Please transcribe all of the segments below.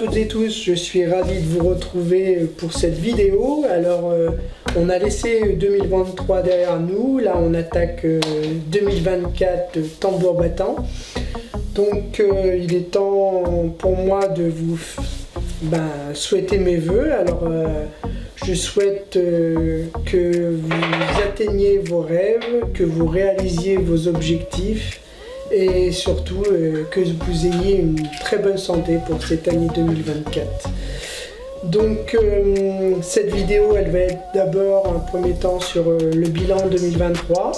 toutes et tous, je suis ravi de vous retrouver pour cette vidéo. Alors, on a laissé 2023 derrière nous, là on attaque 2024 tambour battant. Donc il est temps pour moi de vous souhaiter mes vœux. Alors je souhaite que vous atteigniez vos rêves, que vous réalisiez vos objectifs et surtout que vous ayez une très bonne santé pour cette année 2024. Donc cette vidéo elle va être d'abord un premier temps sur le bilan 2023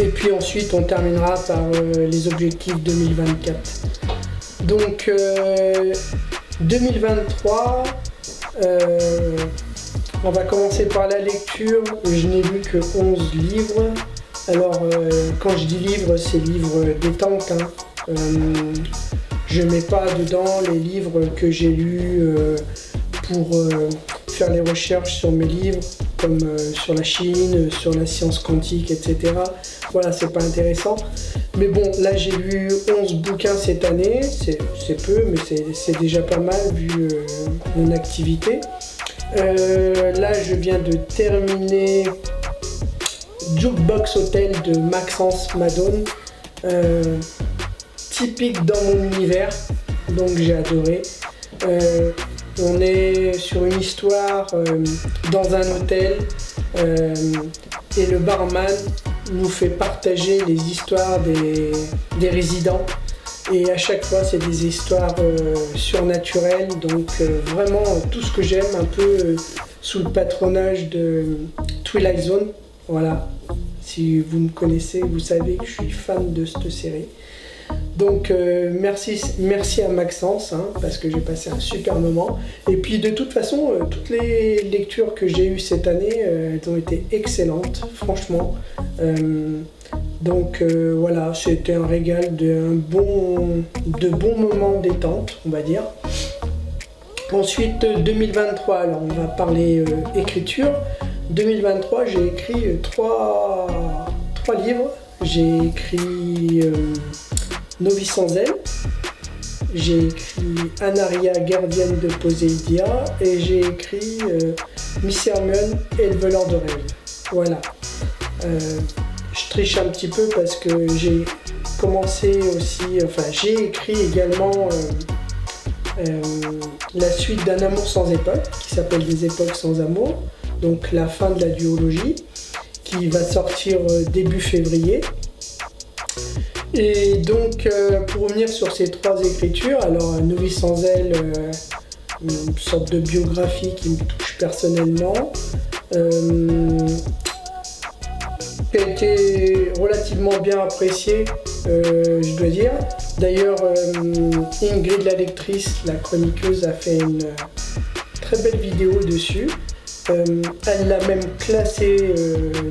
et puis ensuite on terminera par les objectifs 2024. Donc 2023, on va commencer par la lecture. Je n'ai lu que 11 livres. Alors quand je dis livres, c'est livres détente, hein. Je mets pas dedans les livres que j'ai lus pour faire les recherches sur mes livres, comme sur la Chine, sur la science quantique, etc. Voilà, c'est pas intéressant. Mais bon, là j'ai lu 11 bouquins cette année, c'est peu, mais c'est déjà pas mal vu mon activité. Là je viens de terminer Jukebox Hotel de Maxence Madone, typique dans mon univers, donc j'ai adoré. On est sur une histoire dans un hôtel et le barman nous fait partager les histoires des résidents et à chaque fois c'est des histoires surnaturelles, donc vraiment tout ce que j'aime, un peu sous le patronage de Twilight Zone. Voilà, si vous me connaissez, vous savez que je suis fan de cette série. Donc merci à Maxence, hein, parce que j'ai passé un super moment. Et puis de toute façon, toutes les lectures que j'ai eues cette année, elles ont été excellentes, franchement. Donc voilà, c'était un régal, de bons moments détente, on va dire. Ensuite 2023, alors on va parler écriture. 2023, j'ai écrit trois livres. J'ai écrit Novice sans elle, j'ai écrit Anaria, gardienne de Poséidia, et j'ai écrit Miss Hermione et le voleur de rêve. Voilà. Je triche un petit peu parce que j'ai commencé aussi, j'ai écrit également la suite d'Un amour sans époque, qui s'appelle Des époques sans amour, donc la fin de la duologie, qui va sortir début février. Et donc pour revenir sur ces trois écritures, alors Novice sans elle, une sorte de biographie qui me touche personnellement, qui a été relativement bien appréciée, je dois dire. D'ailleurs Ingrid la lectrice, la chroniqueuse, a fait une très belle vidéo dessus. Elle l'a même classé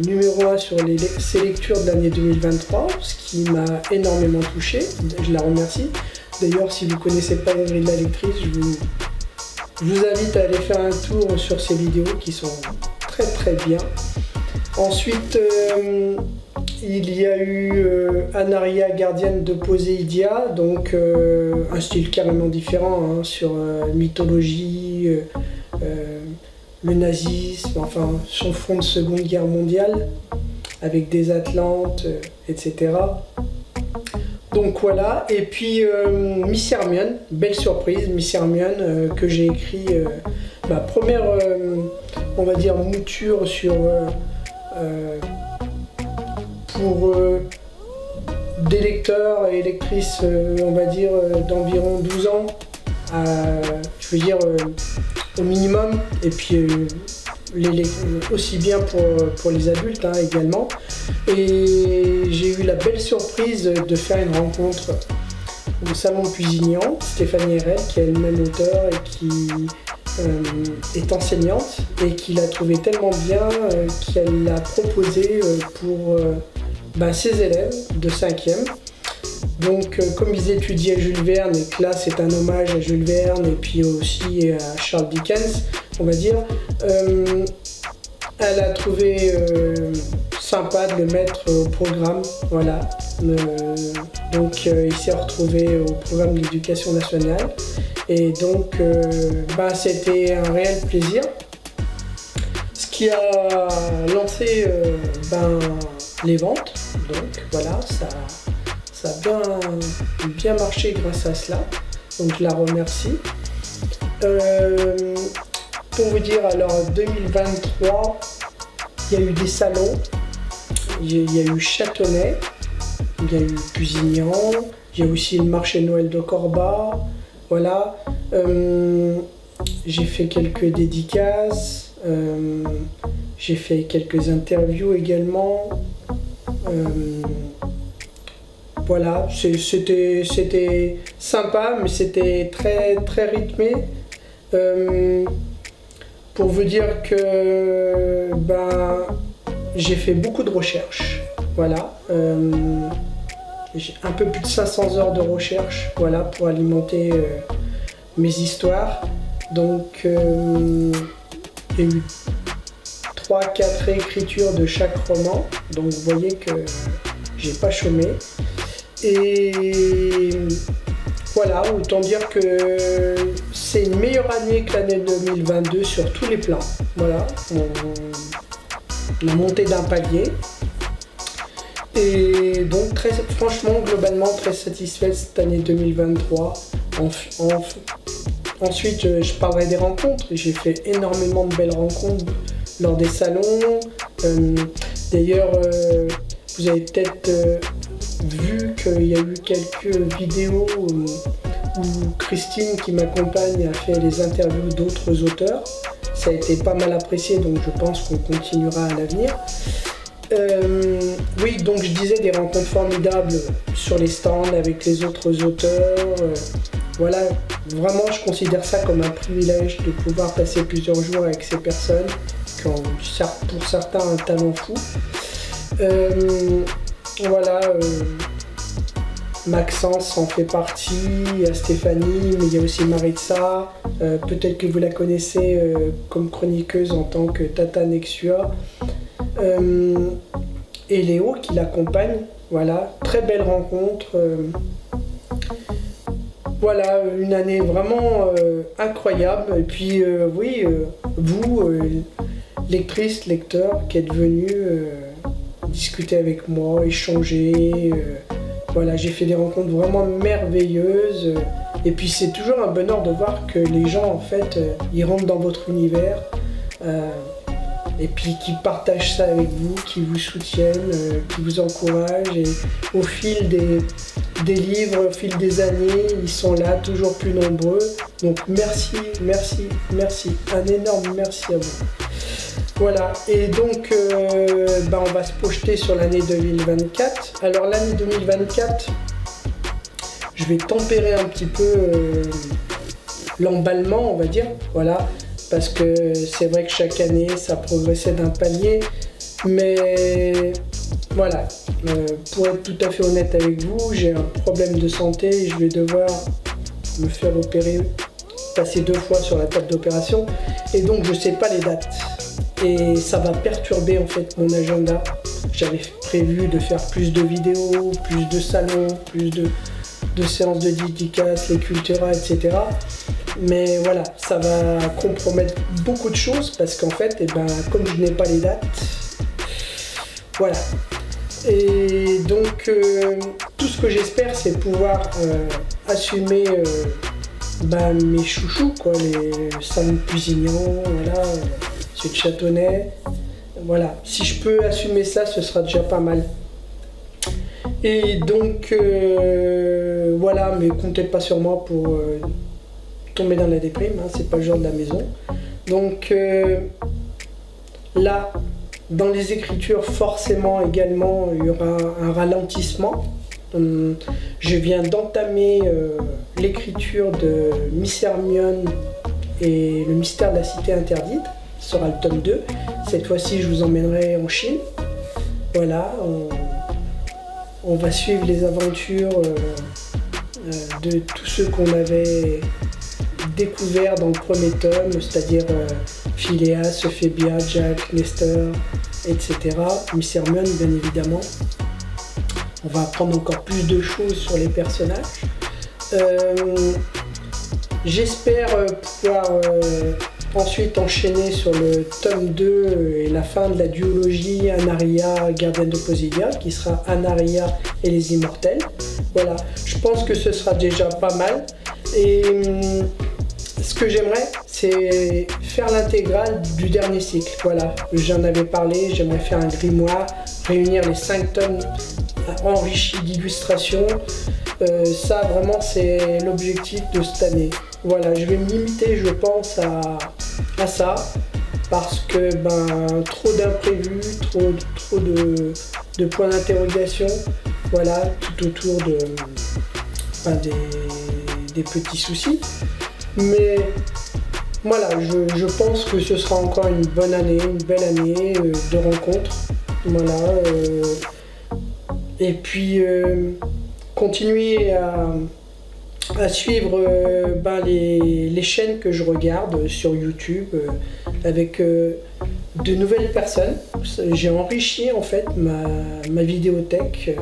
numéro 1 sur ses lectures de l'année 2023, ce qui m'a énormément touché, je la remercie. D'ailleurs, si vous ne connaissez pas Ingrid la lectrice, je vous invite à aller faire un tour sur ses vidéos qui sont très bien. Ensuite, il y a eu Anaria, gardienne de Poséidia, donc un style carrément différent, hein, sur mythologie, le nazisme, enfin sur fond de Seconde Guerre mondiale, avec des Atlantes, etc. Donc voilà, et puis Miss Hermione, belle surprise, Miss Hermione, que j'ai écrit, première, on va dire, mouture sur pour des lecteurs et lectrices, on va dire, d'environ 12 ans, je veux dire au minimum, et puis aussi bien pour les adultes, hein, également. Et j'ai eu la belle surprise de faire une rencontre au Salon Pusignan, Stéphanie Herel, qui est elle-même auteure et qui est enseignante, et qui l'a trouvé tellement bien qu'elle l'a proposé pour ses élèves de 5e. Donc comme ils étudiaient Jules Verne, et que là c'est un hommage à Jules Verne et puis aussi à Charles Dickens, on va dire, elle a trouvé sympa de le mettre au programme, voilà. Donc il s'est retrouvé au programme de l'éducation nationale et donc c'était un réel plaisir. Ce qui a lancé les ventes, donc voilà, ça a bien marché grâce à cela, donc je la remercie. Pour vous dire, alors 2023, il y a eu des salons, il y a eu Châtenay, il y a eu Pusignan, il y a aussi le marché Noël de Corba, voilà. J'ai fait quelques dédicaces, j'ai fait quelques interviews également. Voilà, c'était sympa, mais c'était très rythmé. Pour vous dire que j'ai fait beaucoup de recherches, voilà. J'ai un peu plus de 500 heures de recherche, voilà, pour alimenter mes histoires. Donc il y a eu 3-4 réécritures de chaque roman, donc vous voyez que j'ai pas chômé. Et voilà, autant dire que c'est une meilleure année que l'année 2022 sur tous les plans. Voilà, on a monté d'un palier. Et donc franchement, globalement, très satisfait de cette année 2023. Ensuite, je parlerai des rencontres. J'ai fait énormément de belles rencontres lors des salons. D'ailleurs, vous avez peut-être vu qu'il y a eu quelques vidéos où Christine, qui m'accompagne, a fait les interviews d'autres auteurs. Ça a été pas mal apprécié, donc je pense qu'on continuera à l'avenir. Oui, donc je disais des rencontres formidables sur les stands avec les autres auteurs. Voilà, vraiment je considère ça comme un privilège de pouvoir passer plusieurs jours avec ces personnes qui ont pour certains un talent fou. Voilà, Maxence en fait partie, il y a Stéphanie, mais il y a aussi Maritza, peut-être que vous la connaissez comme chroniqueuse en tant que Tata Nexua, et Léo qui l'accompagne. Voilà, très belle rencontre. Voilà, une année vraiment incroyable. Et puis oui, vous, lectrices, lecteurs, qui êtes venus discuter avec moi, échanger. Voilà, j'ai fait des rencontres vraiment merveilleuses. Et puis c'est toujours un bonheur de voir que les gens, en fait, ils rentrent dans votre univers. Et puis qui partagent ça avec vous, qui vous soutiennent, qui vous encouragent. Et au fil des livres, au fil des années, ils sont là, toujours plus nombreux. Donc merci, merci, merci. Un énorme merci à vous. Voilà, et donc on va se projeter sur l'année 2024. Alors l'année 2024, je vais tempérer un petit peu l'emballement, on va dire. Voilà. Parce que c'est vrai que chaque année, ça progressait d'un palier. Mais voilà, pour être tout à fait honnête avec vous, j'ai un problème de santé et je vais devoir me faire opérer, passer 2 fois sur la table d'opération. Et donc, je ne sais pas les dates. Et ça va perturber en fait mon agenda. J'avais prévu de faire plus de vidéos, plus de salons, plus de séances de dédicaces, les Cultura, etc. Mais voilà, ça va compromettre beaucoup de choses parce qu'en fait, comme je n'ai pas les dates, voilà. Et donc, tout ce que j'espère, c'est pouvoir assumer mes chouchous, quoi, les salons de Pusignan, voilà, ceux de Châtenay. Voilà, si je peux assumer ça, ce sera déjà pas mal. Et donc, voilà, mais comptez pas sur moi pour tomber dans la déprime, hein, c'est pas le genre de la maison. Donc là, dans les écritures, forcément également, il y aura un ralentissement. Je viens d'entamer l'écriture de Miss Hermione et le mystère de la cité interdite. Ce sera le tome 2. Cette fois-ci, je vous emmènerai en Chine. Voilà, on va suivre les aventures de tous ceux qu'on avait découvert dans le premier tome, c'est-à-dire Phileas, Euphébia, Jack, Nestor, etc. Miss Hermione, bien évidemment. On va apprendre encore plus de choses sur les personnages. J'espère pouvoir ensuite enchaîner sur le tome 2 et la fin de la duologie Anaria, gardienne de Posidia, qui sera Anaria et les Immortels. Voilà, je pense que ce sera déjà pas mal. Et ce que j'aimerais, c'est faire l'intégrale du dernier cycle. Voilà, j'en avais parlé, j'aimerais faire un grimoire, réunir les 5 tomes enrichis d'illustrations. Ça, vraiment, c'est l'objectif de cette année. Voilà, je vais me limiter, je pense, à ça, parce que trop d'imprévus, trop de points d'interrogation, voilà, tout autour des petits soucis. Mais voilà, je pense que ce sera encore une bonne année, une belle année de rencontres. Voilà, et puis continuer à suivre les chaînes que je regarde sur YouTube avec de nouvelles personnes. J'ai enrichi en fait ma vidéothèque.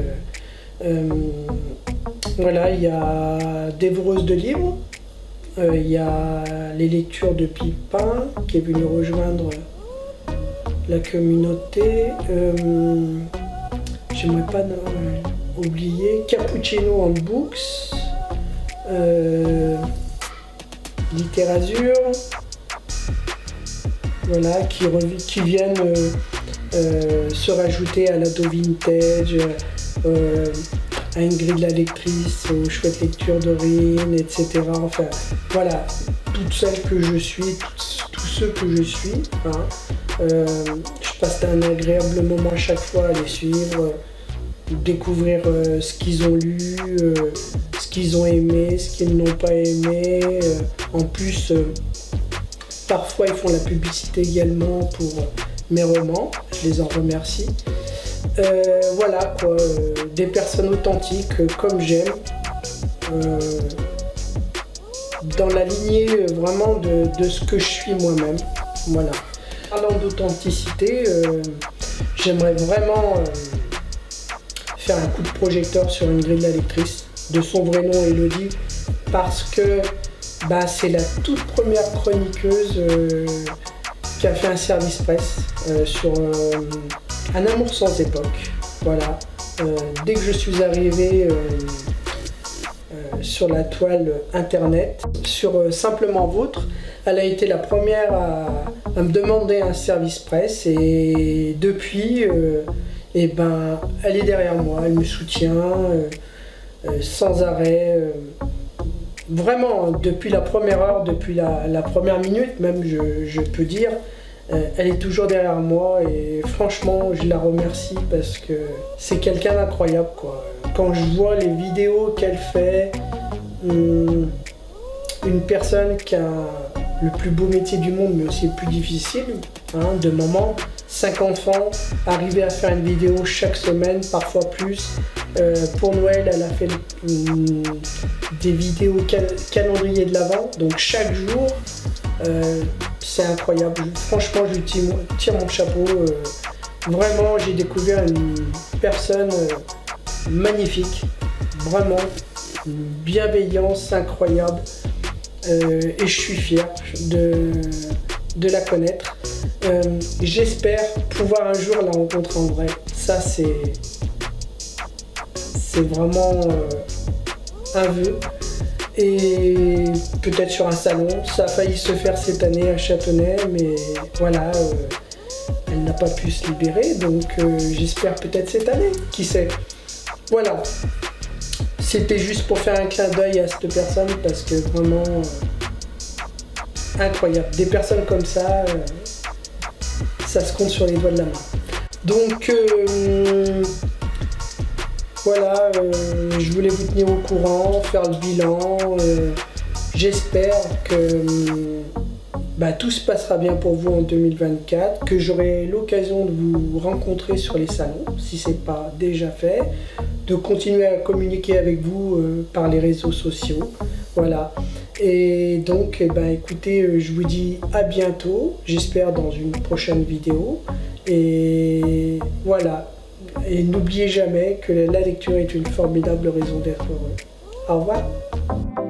Voilà, il y a Dévoreuse de livres, il y a les lectures de Pipin qui est venu rejoindre la communauté. J'aimerais pas oublier Cappuccino and Books, Littérazure, voilà, qui viennent se rajouter à l'ado vintage, à Ingrid la lectrice, aux chouettes lectures d'Aurine, etc. Enfin, voilà, toutes celles que je suis, tous ceux que je suis. Je passe un agréable moment à chaque fois à les suivre, découvrir ce qu'ils ont lu, ce qu'ils ont aimé, ce qu'ils n'ont pas aimé. En plus, parfois ils font la publicité également pour mes romans, je les en remercie. Voilà quoi, des personnes authentiques comme j'aime, dans la lignée vraiment de ce que je suis moi-même. Voilà. Parlant d'authenticité, j'aimerais vraiment faire un coup de projecteur sur Ingrid la lectrice, de son vrai nom Elodie, parce que c'est la toute première chroniqueuse qui a fait un service presse sur Un amour sans époque. Voilà. Dès que je suis arrivé sur la toile internet, sur Simplement Vôtre, elle a été la première à me demander un service presse, et depuis, elle est derrière moi, elle me soutient sans arrêt. Vraiment, depuis la première heure, depuis la première minute même, je peux dire, elle est toujours derrière moi, et franchement, je la remercie parce que c'est quelqu'un d'incroyable, quoi. Quand je vois les vidéos qu'elle fait, une personne qui a le plus beau métier du monde, mais aussi le plus difficile, de maman, 5 enfants, arriver à faire une vidéo chaque semaine, parfois plus. Pour Noël, elle a fait des vidéos calendrier de l'Avent, donc chaque jour, c'est incroyable. Franchement, je lui tire mon chapeau. Vraiment, j'ai découvert une personne magnifique, vraiment, une bienveillance incroyable. Et je suis fier de la connaître. J'espère pouvoir un jour la rencontrer en vrai. Ça, c'est vraiment un vœu. Et peut-être sur un salon. Ça a failli se faire cette année à Châtenay, mais voilà, elle n'a pas pu se libérer, donc j'espère peut-être cette année, qui sait. Voilà. C'était juste pour faire un clin d'œil à cette personne, parce que vraiment incroyable. Des personnes comme ça, ça se compte sur les doigts de la main. Donc voilà, je voulais vous tenir au courant, faire le bilan. J'espère que tout se passera bien pour vous en 2024, que j'aurai l'occasion de vous rencontrer sur les salons, si ce n'est pas déjà fait. de continuer à communiquer avec vous par les réseaux sociaux. Voilà. Et donc, eh ben, écoutez, je vous dis à bientôt, j'espère dans une prochaine vidéo. Et voilà. Et n'oubliez jamais que la lecture est une formidable raison d'être heureux. Au revoir.